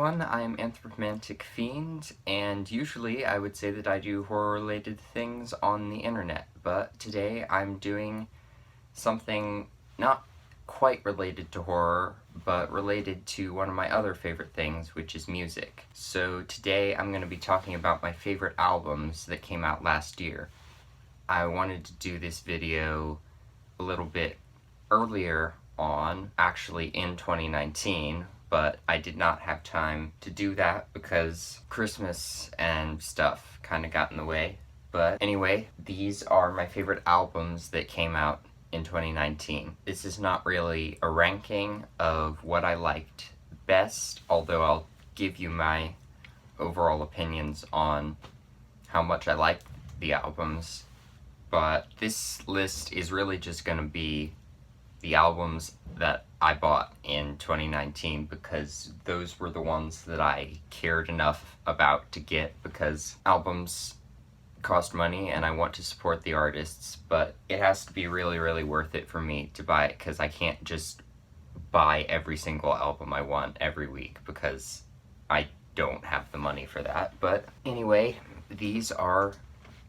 everyone, I'm Anthropomantic Fiend, and usually I would say that I do horror-related things on the internet, but today I'm doing something not quite related to horror, but related to one of my other favorite things, which is music. So today I'm going to be talking about my favorite albums that came out last year. I wanted to do this video a little bit earlier on, actually in 2019, but I did not have time to do that because Christmas and stuff kind of got in the way. But anyway, these are my favorite albums that came out in 2019. This is not really a ranking of what I liked best, although I'll give you my overall opinions on how much I liked the albums. But this list is really just going to be the albums that I bought in 2019 because those were the ones that I cared enough about to get, because albums cost money and I want to support the artists, but it has to be really, really worth it for me to buy it, because I can't just buy every single album I want every week because I don't have the money for that. But anyway, these are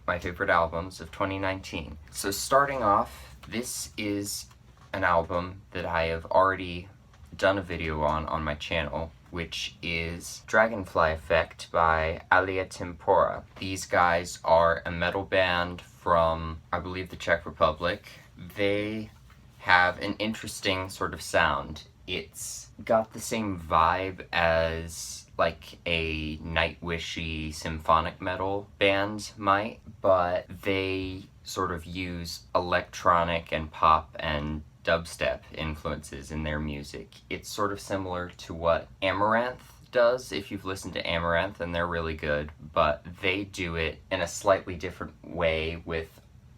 my favorite albums of 2019. So starting off, this is an album that I have already done a video on my channel, which is Dragonfly Effect by Alia Tempora. These guys are a metal band from, I believe, the Czech Republic. They have an interesting sort of sound. It's got the same vibe as like a Nightwish-y symphonic metal band might, but they sort of use electronic and pop and dubstep influences in their music. It's sort of similar to what Amaranth does, if you've listened to Amaranth, and they're really good, but they do it in a slightly different way with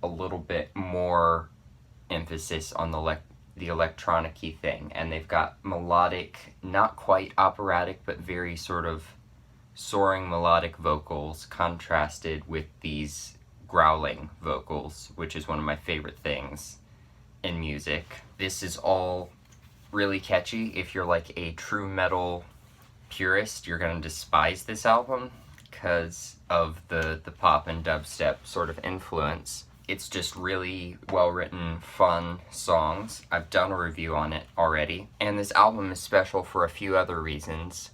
a little bit more emphasis on the electronic-y thing, and they've got melodic, not quite operatic, but very sort of soaring melodic vocals contrasted with these growling vocals, which is one of my favorite things in music. This is all really catchy. If you're like a true metal purist, you're gonna despise this album because of the pop and dubstep sort of influence. It's just really well-written, fun songs. I've done a review on it already, and this album is special for a few other reasons.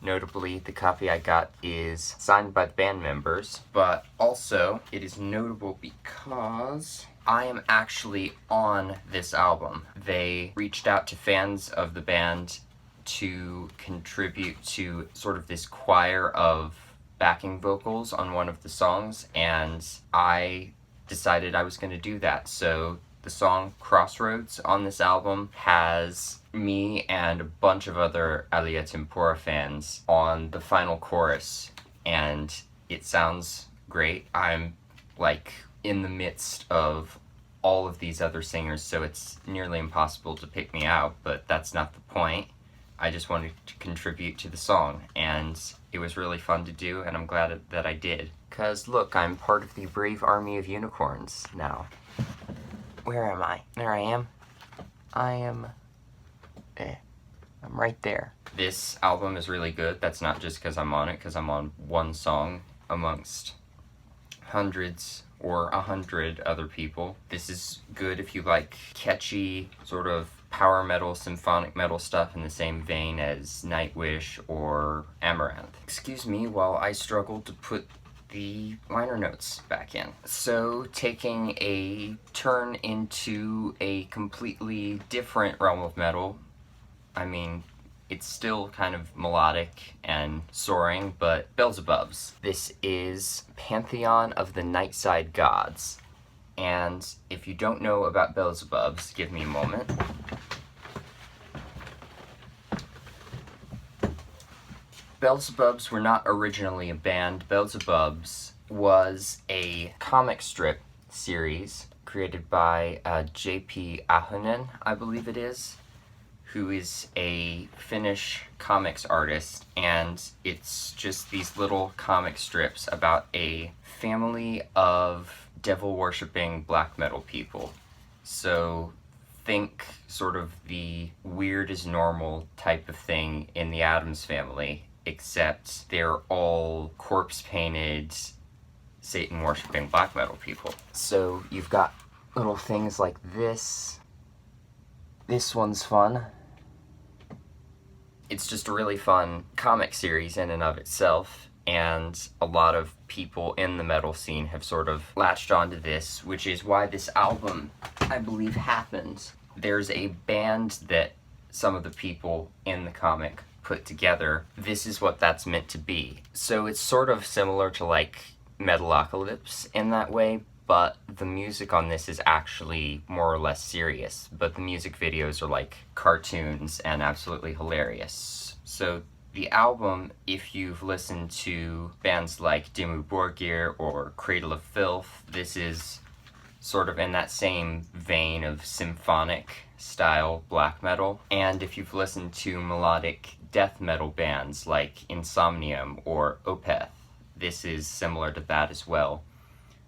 Notably, the copy I got is signed by the band members, but also it is notable because I am actually on this album. They reached out to fans of the band to contribute to sort of this choir of backing vocals on one of the songs, and I decided I was going to do that. So the song Crossroads on this album has me and a bunch of other Alia Tempora fans on the final chorus, and it sounds great. I'm like in the midst of all of these other singers, so it's nearly impossible to pick me out, but that's not the point. I just wanted to contribute to the song, and it was really fun to do, and I'm glad that I did. Because look, I'm part of the brave army of unicorns now. Where am I? There I am. I'm right there. This album is really good. That's not just because I'm on it, because I'm on one song amongst hundreds or 100 other people. This is good if you like catchy sort of power metal, symphonic metal stuff in the same vein as Nightwish or Amaranth. Excuse me while I struggle to put the liner notes back in. So, taking a turn into a completely different realm of metal, I mean, it's still kind of melodic and soaring, but Beelzebubs. This is Pantheon of the Nightside Gods. And if you don't know about Beelzebubs, give me a moment. Beelzebubs were not originally a band. Beelzebubs was a comic strip series created by J.P. Ahonen, I believe it is, who is a Finnish comics artist, and it's just these little comic strips about a family of devil-worshipping black metal people. So think sort of the weird is normal type of thing in the Addams Family, except they're all corpse-painted, Satan-worshipping black metal people. So you've got little things like this. This one's fun. It's just a really fun comic series in and of itself, and a lot of people in the metal scene have sort of latched onto this, which is why this album, I believe, happened. There's a band that some of the people in the comic put together. This is what that's meant to be. So it's sort of similar to like Metalocalypse in that way, but the music on this is actually more or less serious, but the music videos are like cartoons and absolutely hilarious. So the album, if you've listened to bands like Dimmu Borgir or Cradle of Filth, this is sort of in that same vein of symphonic style black metal. And if you've listened to melodic death metal bands like Insomnium or Opeth, this is similar to that as well.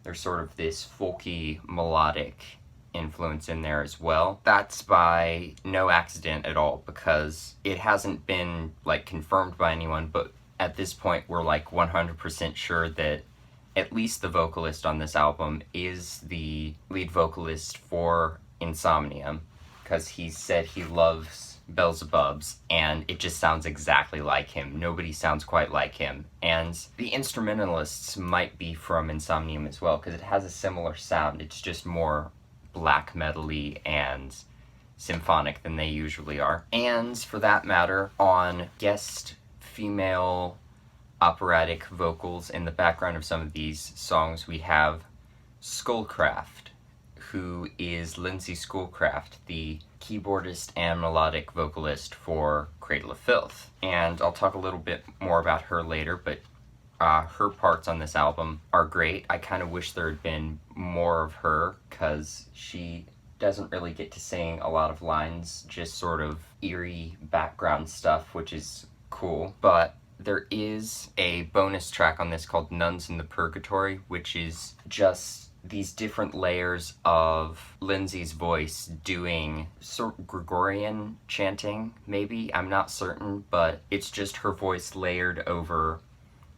There's sort of this folky, melodic influence in there as well. That's by no accident at all, because it hasn't been like confirmed by anyone, but at this point we're like 100% sure that at least the vocalist on this album is the lead vocalist for Insomnium, because he said he loves Beelzebubs, and it just sounds exactly like him. Nobody sounds quite like him. And the instrumentalists might be from Insomnium as well, because it has a similar sound. It's just more black metal-y and symphonic than they usually are. And for that matter, on guest female operatic vocals in the background of some of these songs, we have Skullcraft, who is Lindsay Schoolcraft, the keyboardist and melodic vocalist for Cradle of Filth. And I'll talk a little bit more about her later, but her parts on this album are great. I kind of wish there had been more of her, because she doesn't really get to sing a lot of lines, just sort of eerie background stuff, which is cool. But there is a bonus track on this called Nuns in the Purgatory, which is just these different layers of Lindsay's voice doing sort of Gregorian chanting, maybe, I'm not certain, but it's just her voice layered over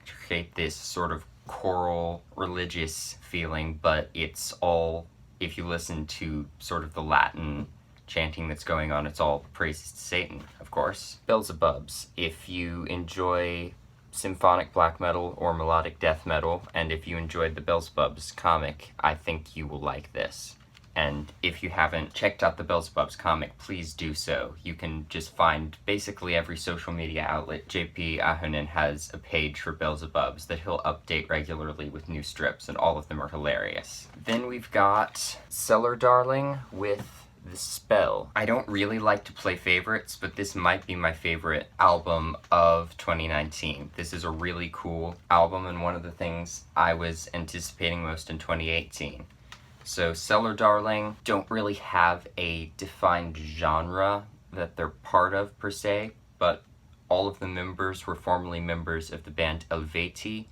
to create this sort of choral religious feeling, but it's all, if you listen to sort of the Latin chanting that's going on, it's all praises to Satan, of course. Beelzebubs, if you enjoy symphonic black metal or melodic death metal, and if you enjoyed the Beelzebubs comic, I think you will like this. And if you haven't checked out the Beelzebubs comic, please do so. You can just find basically every social media outlet. JP Ahonen has a page for Beelzebubs that he'll update regularly with new strips, and all of them are hilarious. Then we've got Cellar Darling with The Spell. I don't really like to play favorites, but this might be my favorite album of 2019. This is a really cool album, and one of the things I was anticipating most in 2018. So Cellar Darling don't really have a defined genre that they're part of per se, but all of the members were formerly members of the band Helveti,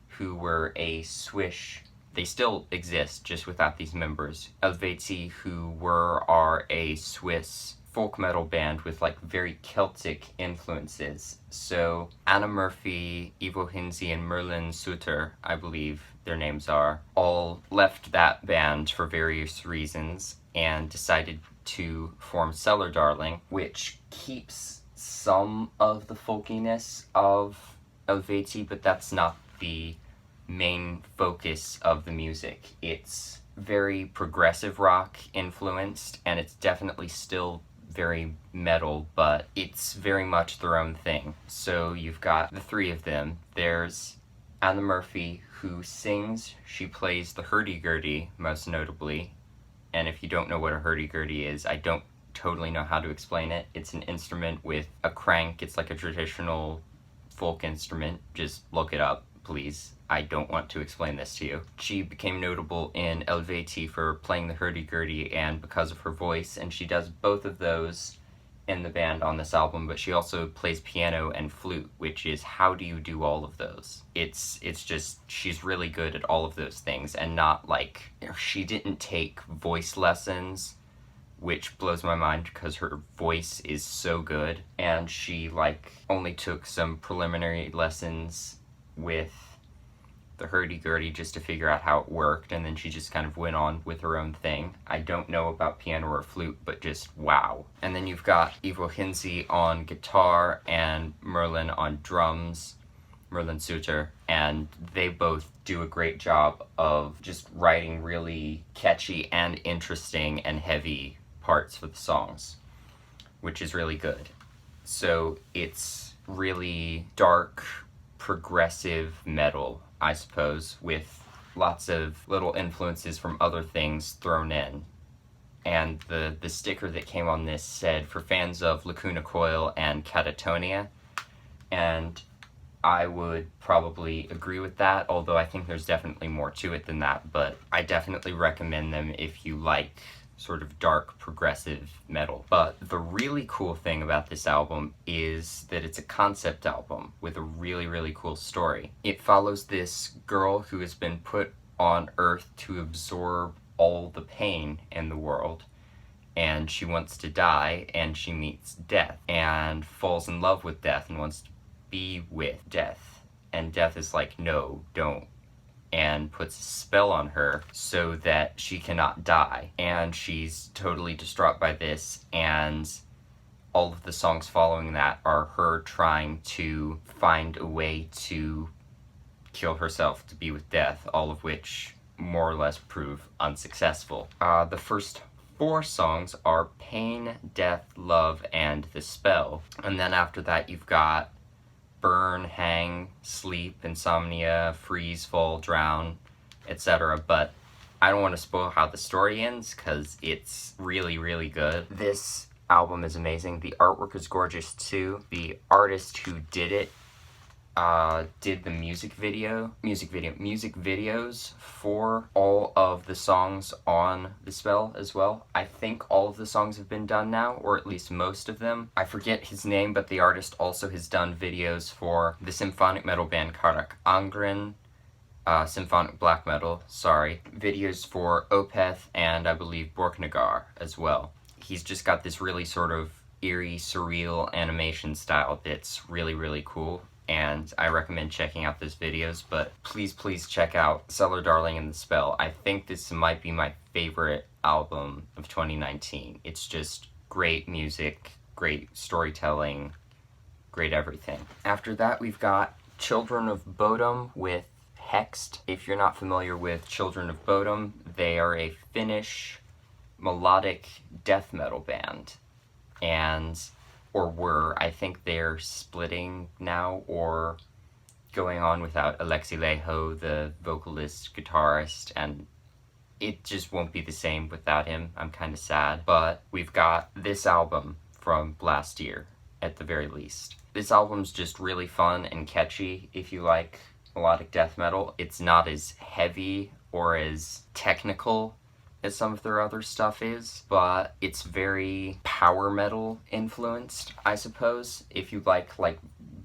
who were a Swiss. They still exist, just without these members. Helveti, who are a Swiss folk metal band with like very Celtic influences. So Anna Murphy, Ivo Hinzi, and Merlin Suter, I believe their names are, all left that band for various reasons and decided to form Cellar Darling, which keeps some of the folkiness of Helveti, but that's not the main focus of the music. It's very progressive rock influenced, and it's definitely still very metal, but it's very much their own thing. So you've got the three of them. There's Anna Murphy, who sings. She plays the hurdy-gurdy, most notably. And if you don't know what a hurdy-gurdy is, I don't totally know how to explain it. It's an instrument with a crank. It's like a traditional folk instrument. Just look it up, please. I don't want to explain this to you. She became notable in Helveti for playing the hurdy-gurdy and because of her voice, and she does both of those in the band on this album, but she also plays piano and flute, which is, how do you do all of those? It's just, she's really good at all of those things, and not like, she didn't take voice lessons which blows my mind because her voice is so good, and she like only took some preliminary lessons with the hurdy-gurdy just to figure out how it worked, and then she just kind of went on with her own thing. I don't know about piano or flute, but just wow. And then you've got Ivo Hinze on guitar and Merlin on drums, Merlin Suter, and they both do a great job of just writing really catchy and interesting and heavy parts for the songs, which is really good. So it's really dark, progressive metal, I suppose, with lots of little influences from other things thrown in. And the sticker that came on this said, for fans of Lacuna Coil and Catatonia, and I would probably agree with that, although I think there's definitely more to it than that, but I definitely recommend them if you like sort of dark progressive metal. But the really cool thing about this album is that it's a concept album with a really, really cool story. It follows this girl who has been put on Earth to absorb all the pain in the world, and she wants to die, and she meets death and falls in love with death and wants to be with death, and death is like, no, don't, and puts a spell on her so that she cannot die, and she's totally distraught by this, and all of the songs following that are her trying to find a way to kill herself to be with death, all of which more or less prove unsuccessful. The first 4 songs are Pain, Death, Love, and The Spell, and then after that you've got Burn, Hang, Sleep, Insomnia, Freeze, Fall, Drown, etc. But I don't want to spoil how the story ends because it's really, really good. This album is amazing. The artwork is gorgeous too. The artist who did it did the music videos for all of the songs on The Spell as well. I think all of the songs have been done now, or at least most of them. I forget his name, but the artist also has done videos for the symphonic metal band Karak Angren, symphonic black metal, videos for Opeth and I believe Borknagar as well. He's just got this really sort of eerie, surreal animation style that's really, really cool, and I recommend checking out those videos, but please, please check out Cellar Darling and The Spell. I think this might be my favorite album of 2019. It's just great music, great storytelling, great everything. After that, we've got Children of Bodom with Hexed. If you're not familiar with Children of Bodom, they are a Finnish melodic death metal band, or were. I think they're splitting now or going on without Alexi Laiho, the vocalist, guitarist, and it just won't be the same without him. I'm kind of sad, but we've got this album from last year, at the very least. This album's just really fun and catchy if you like melodic death metal. It's not as heavy or as technical as some of their other stuff is, but it's very power metal influenced, I suppose. If you like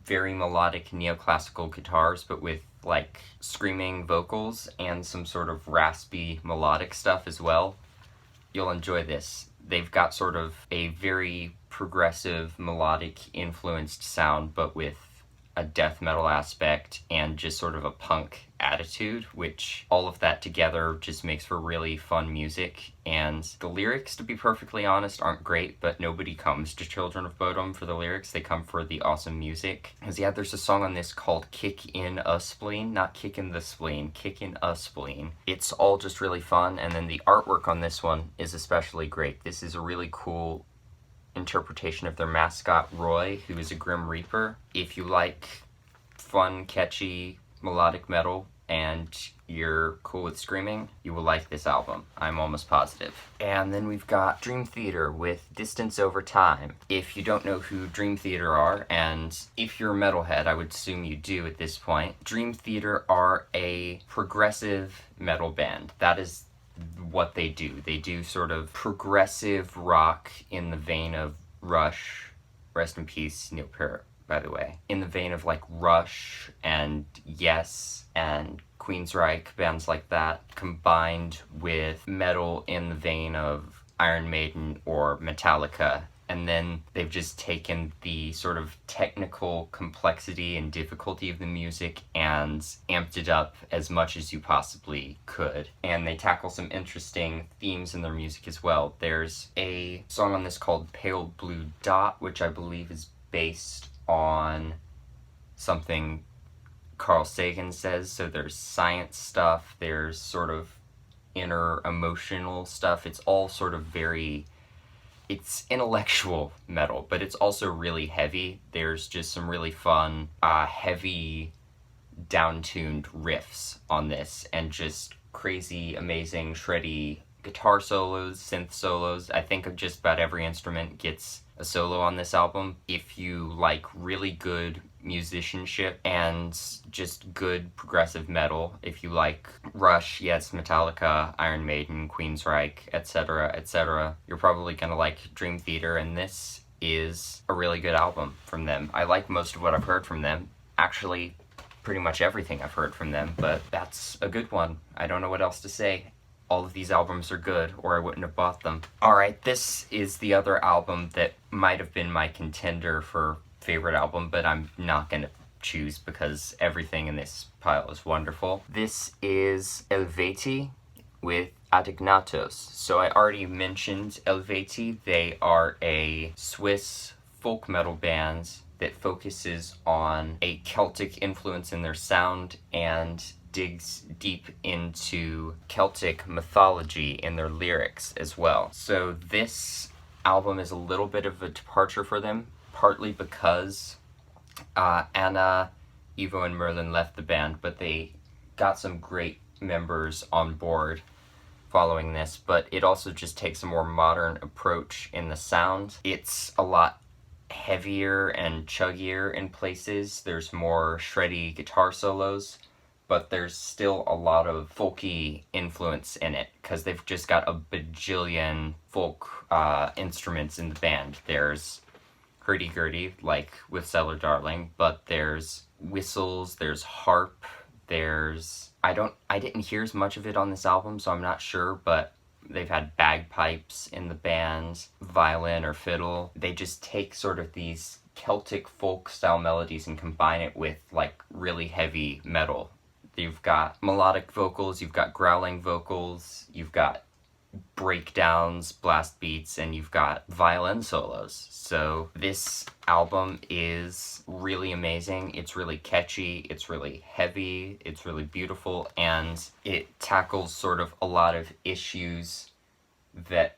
very melodic neoclassical guitars, but with like screaming vocals and some sort of raspy melodic stuff as well, you'll enjoy this. They've got sort of a very progressive melodic influenced sound, but with a death metal aspect and just sort of a punk attitude, which all of that together just makes for really fun music. And the lyrics, to be perfectly honest, aren't great, but nobody comes to Children of Bodom for the lyrics. They come for the awesome music. Because yeah, there's a song on this called Kick in a Spleen, not Kick in the Spleen, Kick in a Spleen. It's all just really fun, and then the artwork on this one is especially great. This is a really cool interpretation of their mascot Roy, who is a Grim Reaper. If you like fun, catchy, melodic metal and you're cool with screaming, you will like this album. I'm almost positive. And then we've got Dream Theater with Distance Over Time. If you don't know who Dream Theater are, and if you're a metalhead, I would assume you do at this point, Dream Theater are a progressive metal band. That is what they do. They do sort of progressive rock in the vein of Rush, rest in peace Neil Peart, by the way, in the vein of like Rush and Yes and Queensryche, bands like that, combined with metal in the vein of Iron Maiden or Metallica, and then they've just taken the sort of technical complexity and difficulty of the music and amped it up as much as you possibly could. And they tackle some interesting themes in their music as well. There's a song on this called Pale Blue Dot, which I believe is based on something Carl Sagan says. So there's science stuff, there's sort of inner emotional stuff. It's all sort of it's intellectual metal, but it's also really heavy. There's just some really fun, heavy, down-tuned riffs on this, and just crazy, amazing, shreddy guitar solos, synth solos. I think of just about every instrument gets a solo on this album. If you like really good musicianship and just good progressive metal, if you like Rush, yes, Metallica, Iron Maiden, Queensryche, etc., you're probably gonna like Dream Theater, and this is a really good album from them. I like most of what I've heard from them. Actually, pretty much everything I've heard from them, but that's a good one. I don't know what else to say. All of these albums are good, or I wouldn't have bought them. Alright, this is the other album that might have been my contender for favorite album, but I'm not gonna choose because everything in this pile is wonderful. This is Helveti with Adignatos. So I already mentioned Helveti. They are a Swiss folk metal band that focuses on a Celtic influence in their sound and digs deep into Celtic mythology in their lyrics as well. So this album is a little bit of a departure for them, partly because Anna, Ivo, and Merlin left the band, but they got some great members on board following this, but it also just takes a more modern approach in the sound. It's a lot heavier and chuggier in places. There's more shreddy guitar solos, but there's still a lot of folky influence in it, because they've just got a bajillion folk instruments in the band. There's hurdy-gurdy, like with Cellar Darling, but there's whistles, there's harp, there's... I didn't hear as much of it on this album, so I'm not sure, but they've had bagpipes in the band, violin or fiddle. They just take sort of these Celtic folk-style melodies and combine it with, like, really heavy metal. You've got melodic vocals, you've got growling vocals, you've got breakdowns, blast beats, and you've got violin solos. So this album is really amazing. It's really catchy, it's really heavy, it's really beautiful, and it tackles sort of a lot of issues that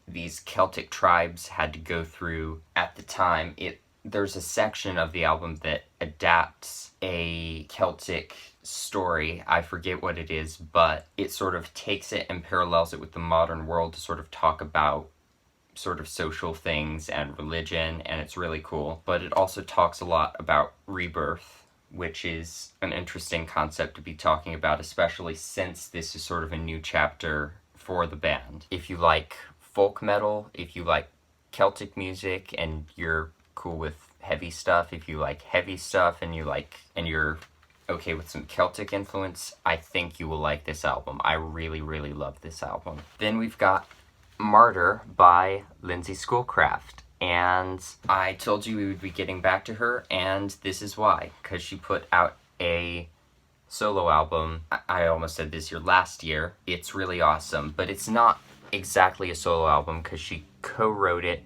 these Celtic tribes had to go through at the time. There's a section of the album that adapts a Celtic story, I forget what it is, but it sort of takes it and parallels it with the modern world to sort of talk about sort of social things and religion, and it's really cool. But it also talks a lot about rebirth, which is an interesting concept to be talking about, especially since this is sort of a new chapter for the band. If you like folk metal, if you like Celtic music and you're cool with heavy stuff, if you like heavy stuff and you're okay with some Celtic influence, I think you will like this album. I really, really love this album. Then we've got Martyr by Lindsay Schoolcraft. And I told you we would be getting back to her, and this is why. Because she put out a solo album, I almost said this year, last year. It's really awesome, but it's not exactly a solo album because she co-wrote it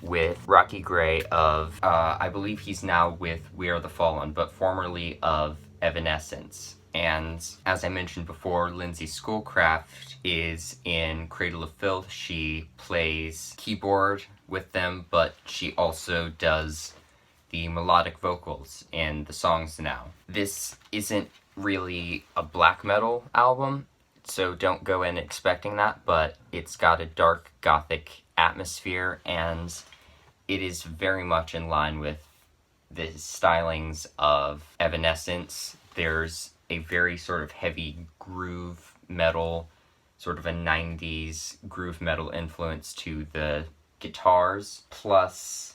with Rocky Gray of, I believe he's now with We Are the Fallen, but formerly of Evanescence. And as I mentioned before, Lindsay Schoolcraft is in Cradle of Filth. She plays keyboard with them, but she also does the melodic vocals in the songs now. This isn't really a black metal album, so don't go in expecting that, but it's got a dark gothic atmosphere, and it is very much in line with the stylings of Evanescence. There's a very sort of heavy groove metal, sort of a 90s groove metal influence to the guitars, plus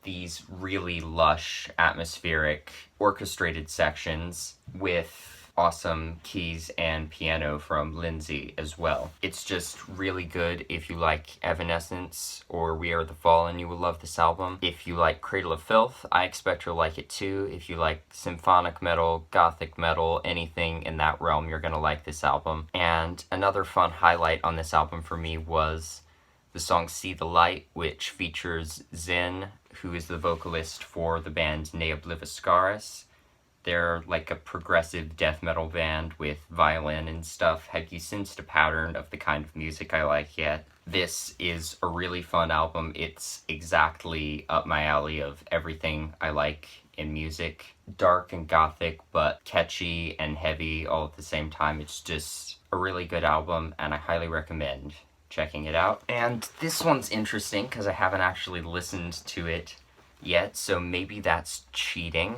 these really lush, atmospheric, orchestrated sections with awesome keys and piano from Lindsay as well. It's just really good. If you like Evanescence or We Are the Fallen, you will love this album. If you like Cradle of Filth, I expect you'll like it too. If you like symphonic metal, gothic metal, anything in that realm, you're gonna like this album. And another fun highlight on this album for me was the song See the Light, which features Zin, who is the vocalist for the band Ne Obliviscaris. They're like a progressive death metal band with violin and stuff. Have you sensed a pattern of the kind of music I like yet? This is a really fun album. It's exactly up my alley of everything I like in music. Dark and gothic, but catchy and heavy all at the same time. It's just a really good album, and I highly recommend checking it out. And this one's interesting because I haven't actually listened to it yet, so maybe that's cheating.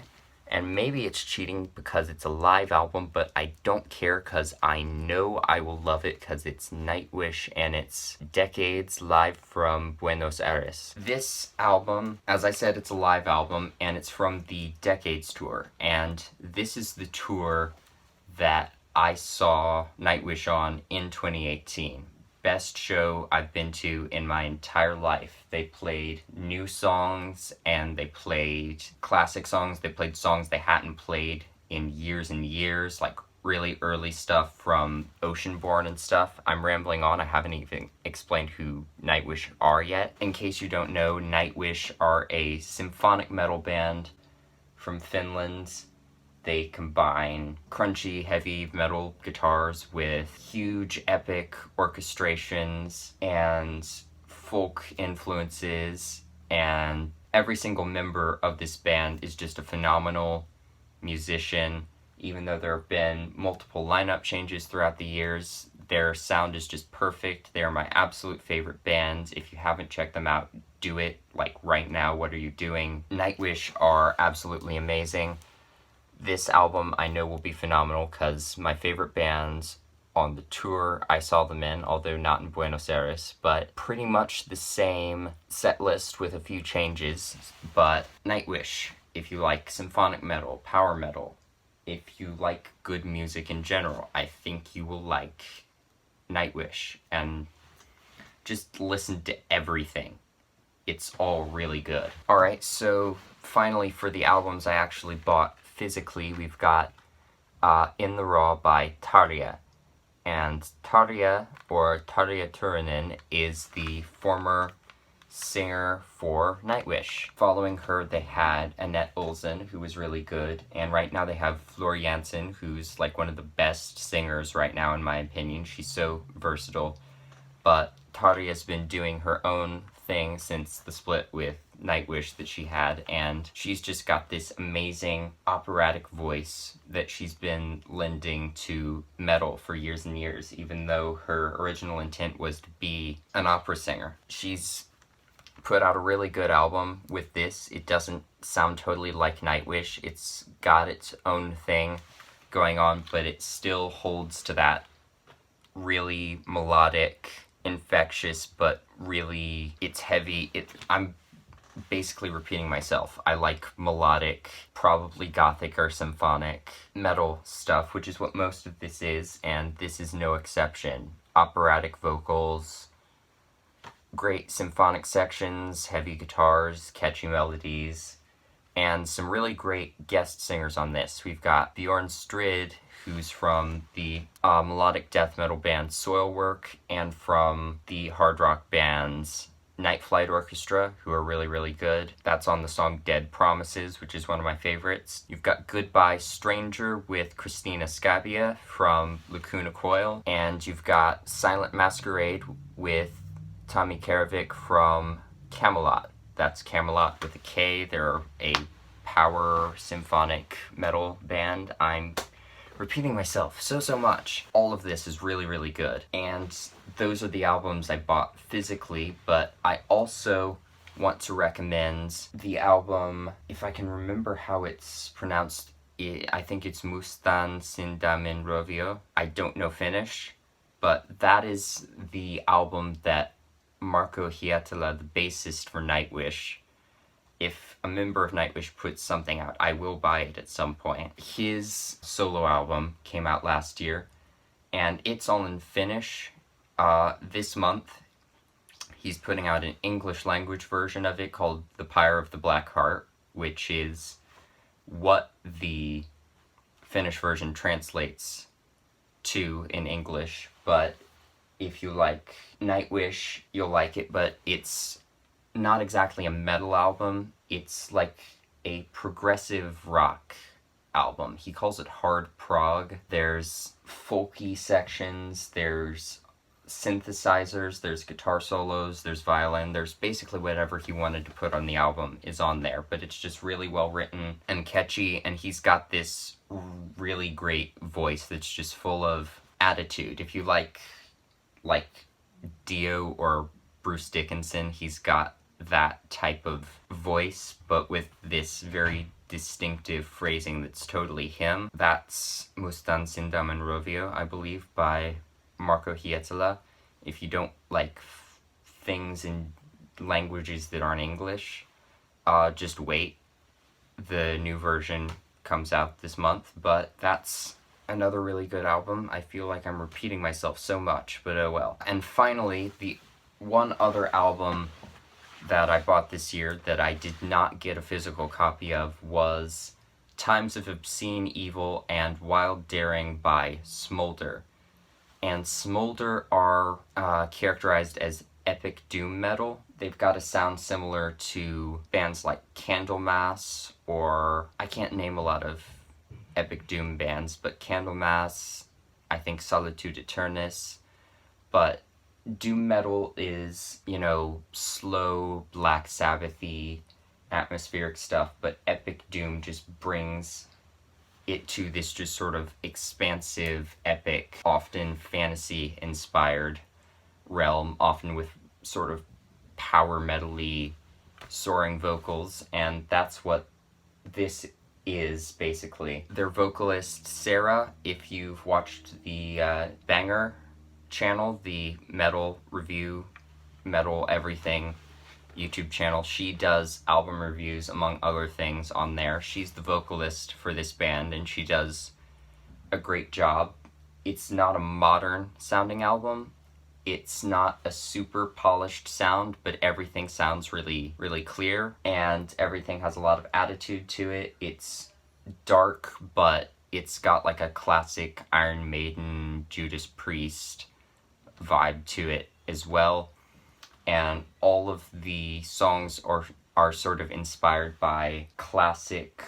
And maybe it's cheating because it's a live album, but I don't care because I know I will love it because it's Nightwish and it's Decades live from Buenos Aires. This album, as I said, it's a live album and it's from the Decades tour. And this is the tour that I saw Nightwish on in 2018. Best show I've been to in my entire life. They played new songs and they played classic songs. They played songs they hadn't played in years and years, like really early stuff from Oceanborn and stuff. I'm rambling on. I haven't even explained who Nightwish are yet. In case you don't know, Nightwish are a symphonic metal band from Finland. They combine crunchy, heavy metal guitars with huge, epic orchestrations and folk influences, and every single member of this band is just a phenomenal musician. Even though there have been multiple lineup changes throughout the years, their sound is just perfect. They are my absolute favorite band. If you haven't checked them out, do it. Like right now, what are you doing? Nightwish are absolutely amazing. This album I know will be phenomenal because my favorite bands on the tour I saw them in, although not in Buenos Aires, but pretty much the same set list with a few changes. But Nightwish, if you like symphonic metal, power metal, if you like good music in general, I think you will like Nightwish. And just listen to everything. It's all really good. Alright, so finally for the albums I actually bought physically, we've got In the Raw by Tarja. And Tarja, or Tarja Turunen, is the former singer for Nightwish. Following her, they had Annette Olsen, who was really good, and right now they have Flor Jansen, who's like one of the best singers right now in my opinion. She's so versatile. But Tarja's been doing her own thing since the split with Nightwish that she had, and she's just got this amazing operatic voice that she's been lending to metal for years and years, even though her original intent was to be an opera singer. She's put out a really good album with this. It doesn't sound totally like Nightwish. It's got its own thing going on, but it still holds to that really melodic, infectious, but really, it's heavy. I'm basically repeating myself. I like melodic, probably gothic or symphonic metal stuff, which is what most of this is, and this is no exception. Operatic vocals, great symphonic sections, heavy guitars, catchy melodies, and some really great guest singers on this. We've got Bjorn Strid, who's from the melodic death metal band Soilwork, and from the hard rock bands Night Flight Orchestra, who are really, really good. That's on the song Dead Promises, which is one of my favorites. You've got Goodbye Stranger with Christina Scabia from Lacuna Coil, and you've got Silent Masquerade with Tommy Karavik from Camelot. That's Camelot with a K. They're a power symphonic metal band. I'm repeating myself so much. All of this is really, really good. And those are the albums I bought physically, but I also want to recommend the album, if I can remember how it's pronounced, I think it's Mustan Sindamin Rovio. I don't know Finnish, but that is the album that Marco Hietala, the bassist for Nightwish, if a member of Nightwish puts something out, I will buy it at some point. His solo album came out last year, and it's all in Finnish. This month, he's putting out an English language version of it called The Pyre of the Black Heart, which is what the Finnish version translates to in English. But if you like Nightwish, you'll like it, but it's not exactly a metal album. It's like a progressive rock album. He calls it hard prog. There's folky sections, there's synthesizers, there's guitar solos, there's violin, there's basically whatever he wanted to put on the album is on there, but it's just really well written and catchy, and he's got this really great voice that's just full of attitude. If you like Dio or Bruce Dickinson, he's got that type of voice, but with this very distinctive phrasing that's totally him. That's Mustan Sindam and Rovio, I believe, by Marco Hietala. If you don't like things in languages that aren't English, just wait. The new version comes out this month, but that's another really good album. I feel like I'm repeating myself so much, but oh well. And finally, the one other album that I bought this year that I did not get a physical copy of was Times of Obscene Evil and Wild Daring by Smolder. And Smolder are characterized as epic doom metal. They've got a sound similar to bands like Candlemass, or I can't name a lot of epic doom bands, but Candlemass, I think Solitude Aeternus. But doom metal is, you know, slow, Black Sabbath-y, atmospheric stuff, but epic doom just brings it to this just sort of expansive, epic, often fantasy-inspired realm, often with sort of power metal-y soaring vocals, and that's what this is, basically. Their vocalist, Sarah, if you've watched the Banger channel, the metal review, metal everything YouTube channel, she does album reviews among other things on there. She's the vocalist for this band, and she does a great job. It's not a modern sounding album. It's not a super polished sound, but everything sounds really, really clear, and everything has a lot of attitude to it. It's dark, but it's got like a classic Iron Maiden, Judas Priest vibe to it as well. And all of the songs are sort of inspired by classic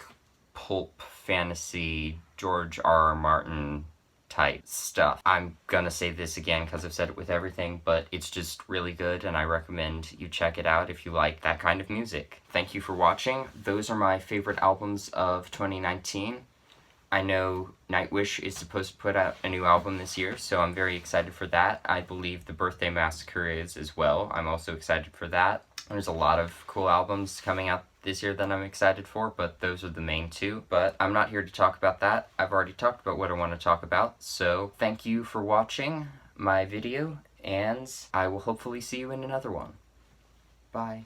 pulp fantasy George R.R. Martin type stuff. I'm gonna say this again because I've said it with everything, but it's just really good, and I recommend you check it out if you like that kind of music. Thank you for watching. Those are my favorite albums of 2019. I know Nightwish is supposed to put out a new album this year, so I'm very excited for that. I believe The Birthday Massacre is as well. I'm also excited for that. There's a lot of cool albums coming out this year that I'm excited for, but those are the main two. But I'm not here to talk about that. I've already talked about what I want to talk about. So thank you for watching my video, and I will hopefully see you in another one. Bye.